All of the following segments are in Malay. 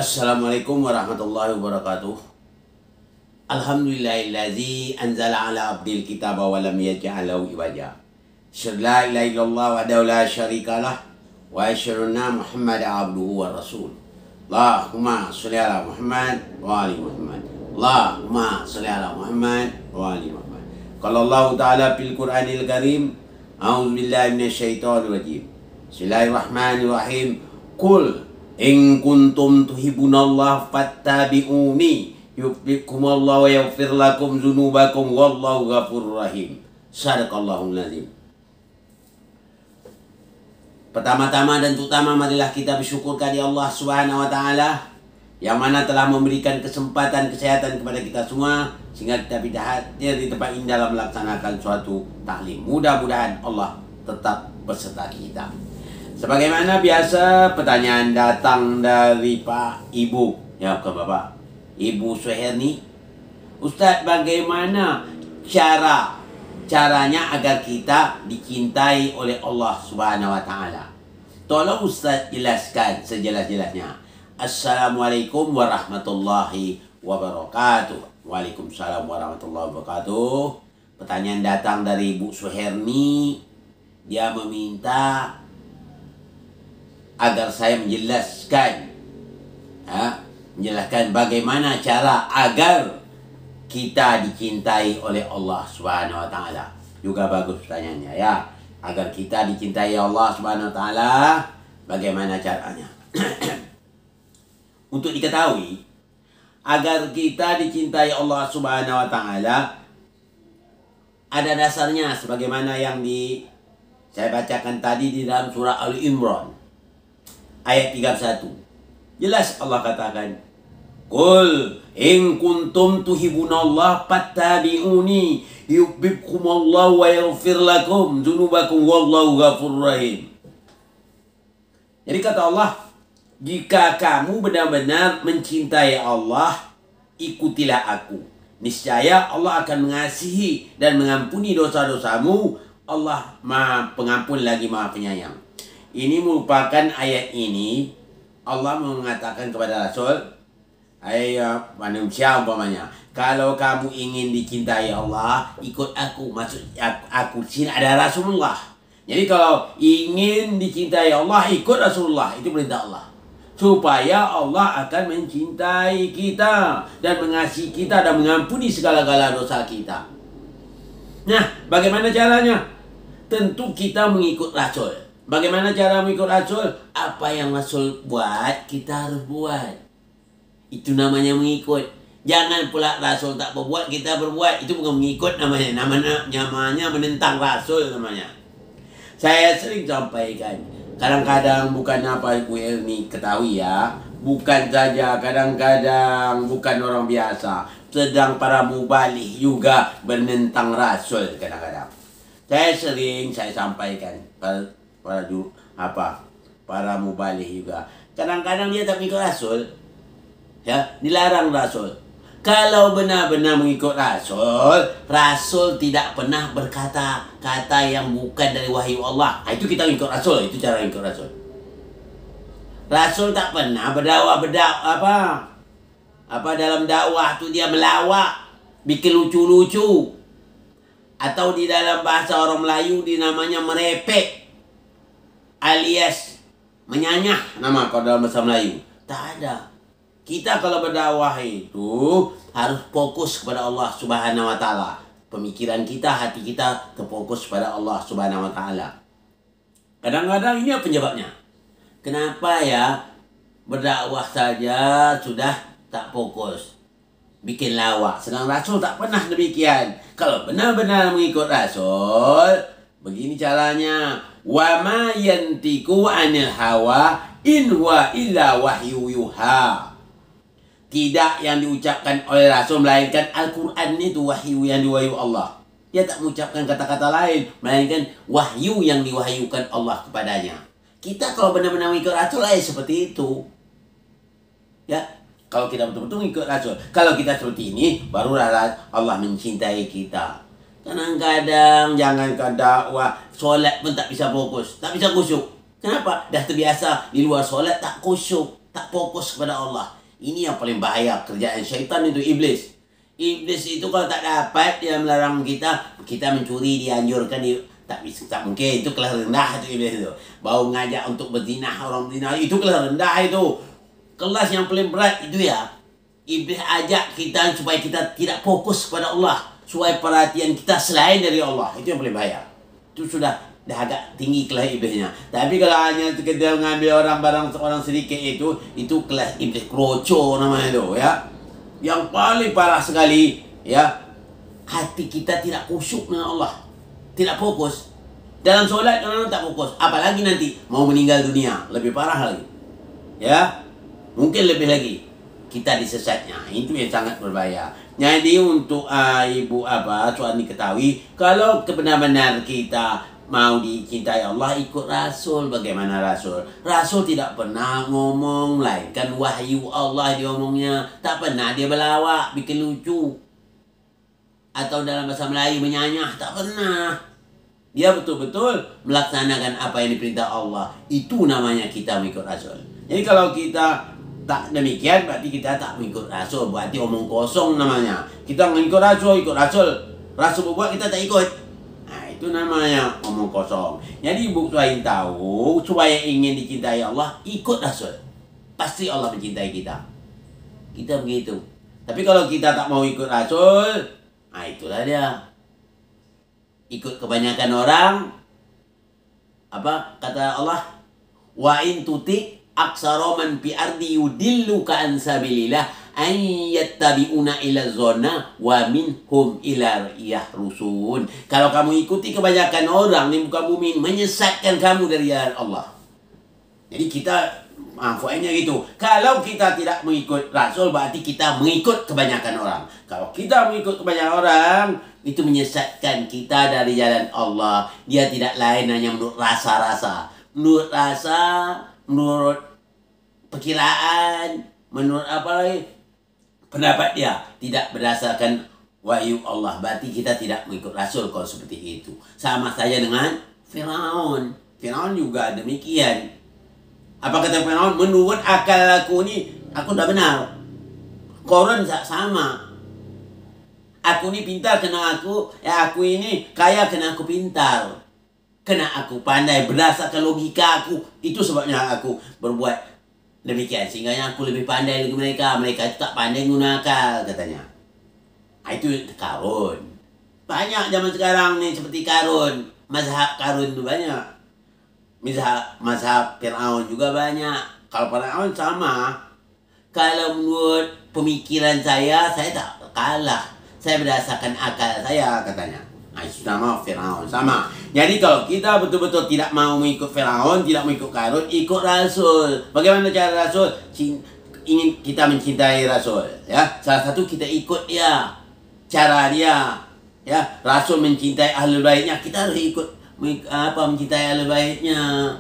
Assalamualaikum warahmatullahi wabarakatuh. Alhamdulillahillazi anzala ala abdil kitaba wa lam yaj'al lahu iwaja. Asyhadu la ilaha illallah wahdahu la syarikalah wa asyhadu anna Muhammadan abduhu wa rasul. Allahumma shalli ala Muhammad wa ali Muhammad. Allahumma shalli ala Muhammad wa ali Muhammad. Qala Allah Ta'ala fil Qur'anil Karim, a'udzu billahi minasyaitonir rajim. Bismillahirrahmanirrahim. Qul in kuntum tuhibbunallah fattabi'uni yuhibbukumullah wa yaghfir lakum dzunubakum wallahu ghafurur rahim. Shadaqallahul azim. Pertama-tama dan terutama marilah kita bersyukur kepada Allah Subhanahu wa taala yang mana telah memberikan kesempatan kesehatan kepada kita semua sehingga kita bisa hadir di tempat ini dalam melaksanakan suatu taklim. Mudah-mudahan Allah tetap beserta kita. Sebagaimana biasa, pertanyaan datang dari Pak Ibu, ya bukan Bapak, Ibu Suherni. Ustaz, bagaimana caranya agar kita dicintai oleh Allah Subhanahu wa taala? Tolong Ustaz jelaskan sejelas-jelasnya. Assalamualaikum warahmatullahi wabarakatuh. Waalaikumsalam warahmatullahi wabarakatuh. Pertanyaan datang dari Ibu Suherni. Dia meminta agar saya menjelaskan bagaimana cara agar kita dicintai oleh Allah Subhanahu wa taala. Juga bagus pertanyaannya ya. Agar kita dicintai Allah Subhanahu wa taala, bagaimana caranya? Untuk diketahui agar kita dicintai Allah Subhanahu wa taala ada dasarnya sebagaimana yang saya bacakan tadi di dalam surah Al-Imran ayat 31. Jelas Allah katakan, Qul in kuntum tuhibunallah fattabi'uni yuhibbukumullah wa yaghfir lakum dzunubakum wallahu ghafurur rahim. Jadi kata Allah, jika kamu benar-benar mencintai Allah, ikutilah aku. Niscaya Allah akan mengasihi dan mengampuni dosa-dosamu. Allah Maha Pengampun lagi Maha Penyayang. Ini merupakan ayat ini Allah mengatakan kepada Rasul, ayo manusia umpamanya, kalau kamu ingin dicintai Allah, ikut aku. Maksud aku sini ada Rasulullah. Jadi kalau ingin dicintai Allah, ikut Rasulullah. Itu perintah Allah. Supaya Allah akan mencintai kita dan mengasihi kita dan mengampuni segala-gala dosa kita. Nah, bagaimana caranya? Tentu kita mengikut Rasul. Bagaimana cara mengikut Rasul? Apa yang Rasul buat, kita harus buat. Itu namanya mengikut. Jangan pula Rasul tak berbuat, kita berbuat. Itu bukan mengikut namanya. Namanya menentang Rasul namanya. Saya sering sampaikan. Kadang-kadang bukan apa Ibu Elmi ketahui ya. Bukan saja kadang-kadang bukan orang biasa. Sedang para mubalih juga menentang Rasul kadang-kadang. Saya sampaikan para mubalih juga. Kadang-kadang dia tak mengikut Rasul. Ya, dilarang Rasul. Kalau benar-benar mengikut Rasul, Rasul tidak pernah berkata-kata yang bukan dari wahyu Allah. Itu kita mengikut Rasul, itu cara mengikut Rasul. Rasul tak pernah dalam dakwah tu dia melawak, bikin lucu-lucu. Atau di dalam bahasa orang Melayu dinamanya merepek, alias menyanyah nama kalau dalam bahasa Melayu. Tak ada. Kita kalau berdakwah itu harus fokus kepada Allah Subhanahu wa taala. Pemikiran kita, hati kita terfokus pada Allah Subhanahu wa taala. Kadang-kadang ini apa penyebabnya? Kenapa ya berdakwah saja sudah tak fokus, bikin lawak. Sedang Rasul tak pernah demikian. Kalau benar-benar mengikut Rasul, begini caranya. Wa ma yantiqu 'anil hawa in huwa illa wahyu yuha. Tidak yang diucapkan oleh Rasul melainkan Al-Quran itu wahyu yang diwahyu Allah. Dia tak mengucapkan kata-kata lain melainkan wahyu yang diwahyukan Allah kepadanya. Kita kalau benar-benar mengikut Rasul seperti itu. Ya, kalau kita betul-betul mengikut Rasul. Kalau kita seperti ini, barulah Allah mencintai kita. Kadang-kadang jangankan dakwah, solat pun tak bisa fokus, tak bisa khusyuk. Kenapa? Dah terbiasa di luar solat tak khusyuk. tak fokus kepada Allah. Ini yang paling bahaya kerjaan syaitan itu, iblis. Iblis itu kalau tak dapat dia melarang kita mencuri, dianjurkan, tak bisa, tak mungkin. Itu kelas rendah itu iblis itu. Bau ngajak untuk berzinah, orang berzina, itu kelas rendah itu. Kelas yang paling berat itu ya. Iblis ajak kita supaya kita tidak fokus kepada Allah, supaya perhatian kita selain dari Allah. Itu yang paling bahaya. Itu sudah agak tinggi kelas iblisnya. Tapi kalau hanya sekedar mengambil barang seorang sedikit itu kelas iblis kroco namanya itu ya. Yang paling parah sekali ya, hati kita tidak khusyuk dengan Allah, tidak fokus. Dalam solat orang tak fokus, apalagi nanti mau meninggal dunia, lebih parah lagi. Ya, mungkin lebih lagi kita disesatnya. Itu yang sangat berbahaya. Jadi untuk ibu soal diketahui, kalau benar-benar kita mau dicintai Allah, ikut Rasul. Bagaimana Rasul? Rasul tidak pernah ngomong melainkan wahyu Allah diomongnya. Tak pernah dia berlawak, bikin lucu, atau dalam bahasa Melayu menyanyah. Tak pernah. Dia betul-betul melaksanakan apa yang diperintah Allah. Itu namanya kita mengikut Rasul. Jadi kalau kita tak demikian, berarti kita tak mengikut Rasul. Berarti omong kosong namanya. Kita mengikut Rasul, ikut Rasul. Rasul berbuat, kita tak ikut. Itu namanya omong kosong. Jadi ibu supaya tahu, supaya ingin dicintai Allah, ikut Rasul. Pasti Allah mencintai kita. Kita begitu. Tapi kalau kita tak mau ikut Rasul, itulah dia. Ikut kebanyakan orang. Apa kata Allah? Wa in tuti aksara man fi ardi yudilluka an sabilillah an yattabi'una ila zona wa minhum ila yahrusun. Kalau kamu ikuti kebanyakan orang di muka bumi, menyesatkan kamu dari jalan Allah. Jadi kita faedahnya gitu. Kalau kita tidak mengikut Rasul, berarti kita mengikut kebanyakan orang. Kalau kita mengikut kebanyakan orang, itu menyesatkan kita dari jalan Allah. Dia tidak lain hanya menurut rasa-rasa. Menurut rasa, menurut perkiraan, menurut apa lagi? Pendapat dia tidak berdasarkan wahyu Allah. Berarti kita tidak mengikut Rasul kalau seperti itu. Sama saja dengan Firaun. Firaun juga demikian. Apa kata Firaun? Menurut akal aku ni, aku dah benar. Korun sama. Aku ni pintar kena aku. Aku ini kaya kena aku pintar. Kena aku pandai berdasarkan logika aku. Itu sebabnya aku berbuat demikian, sehingga aku lebih pandai dari mereka. Mereka itu tak pandai guna akal, katanya. Itu Karun. Banyak zaman sekarang ni seperti Karun. Mazhab Karun tu banyak. Mazhab Fir'aun juga banyak. Kalau Fir'aun sama. Kalau menurut pemikiran saya tak kalah. Saya berdasarkan akal saya, katanya. Itu sama Fir'aun, sama. Jadi kalau kita betul-betul tidak mau mengikut Fir'aun, tidak mengikut Karun, ikut Rasul. Bagaimana cara Rasul? Ingin kita mencintai Rasul, ya. Salah satu kita ikut dia, cara dia, ya. Rasul mencintai ahlul baitnya, kita harus ikut mencintai ahlul baitnya.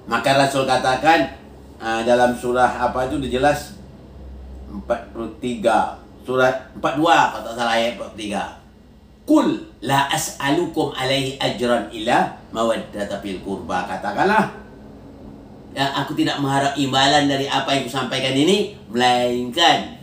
Maka Rasul katakan dalam surah apa itu udah jelas 43, surat 42 kalau tak salah, ayat 43. Qul la as'alukum alaihi ajran illa mawaddata fil qurba. Katakanlah, aku tidak mengharap imbalan dari apa yang kusampaikan ini, melainkan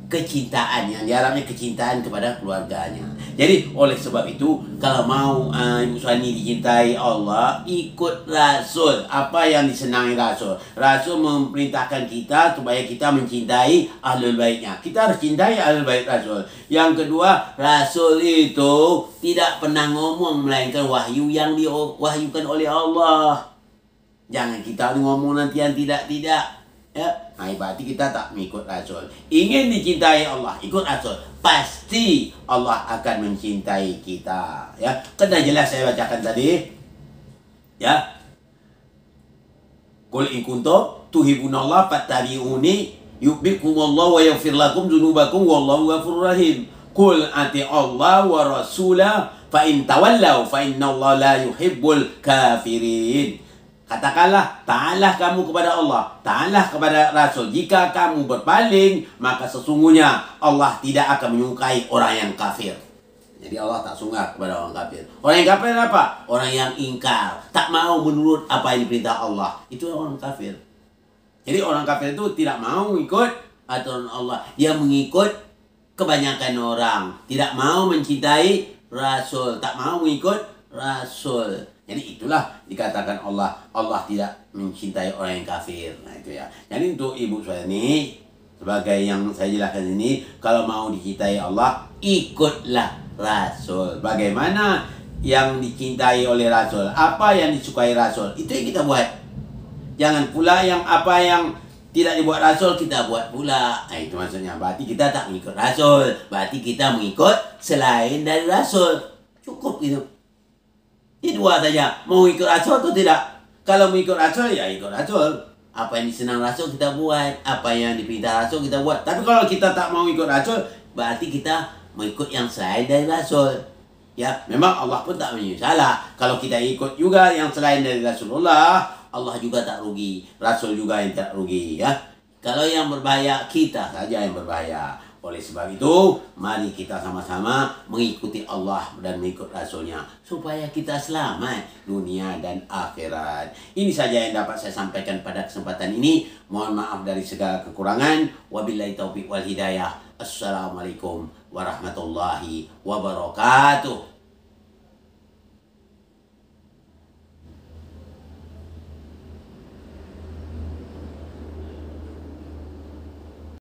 kecintaan. Yang diharapnya kecintaan kepada keluarganya. Jadi oleh sebab itu, kalau mau Ibu Suhani dicintai Allah, ikut Rasul. Apa yang disenangi Rasul? Rasul memerintahkan kita supaya kita mencintai ahlul baitnya. Kita harus cintai ahlul bait Rasul. Yang kedua, Rasul itu tidak pernah ngomong melainkan wahyu yang diwahyukan oleh Allah. Jangan kita ngomong nanti yang tidak-tidak. Ya, berarti kita tak mengikut Rasul. Ingin dicintai Allah, ikut Rasul. Pasti Allah akan mencintai kita. Ya, kena jelas saya bacakan tadi. Ya. Qul in kuntum tuhibbunallaha fattabi'uni yuhibbukumullahu wa yaghfir lakum dzunubakum wallahu ghafurur rahim. Qul ati Allah wa rasulah fa in tawallaw fa innallaha la yuhibbul kafirin. Katakanlah, taatlah kamu kepada Allah, taatlah kepada Rasul. Jika kamu berpaling, maka sesungguhnya Allah tidak akan menyukai orang yang kafir. Jadi Allah tak suka kepada orang kafir. Orang yang kafir apa? Orang yang ingkar, tak mau menurut apa yang diperintah Allah. Itu orang kafir. Jadi orang kafir itu tidak mau ikut aturan Allah. Dia mengikut kebanyakan orang. Tidak mau mencintai Rasul. Tak mau mengikut Rasul. Jadi itulah dikatakan Allah tidak mencintai orang yang kafir. Nah itu ya. Jadi untuk ibu saya ini, sebagai yang saya jelaskan ini, kalau mau dicintai Allah, ikutlah Rasul. Bagaimana yang dicintai oleh Rasul? Apa yang disukai Rasul? Itu yang kita buat. Jangan pula yang apa yang tidak dibuat Rasul kita buat pula. Nah, itu maksudnya. Berarti kita tak mengikut Rasul. Berarti kita mengikut selain dari Rasul. Cukup gitu. Ini dua saja. Mau ikut Rasul atau tidak? Kalau mengikut Rasul, ya ikut Rasul. Apa yang disenang Rasul kita buat. Apa yang diperintah Rasul kita buat. Tapi kalau kita tak mau ikut Rasul, berarti kita mengikut yang selain dari Rasul. Ya, memang Allah pun tak menyusahlah. Kalau kita ikut juga yang selain dari Rasulullah, Allah juga tak rugi, Rasul juga yang tak rugi ya. Kalau yang berbahaya, kita saja yang berbahaya. Oleh sebab itu, mari kita sama-sama mengikuti Allah dan mengikut Rasulnya supaya kita selamat dunia dan akhirat. Ini saja yang dapat saya sampaikan pada kesempatan ini. Mohon maaf dari segala kekurangan. Wabillahi taufiq wal hidayah. Assalamualaikum warahmatullahi wabarakatuh.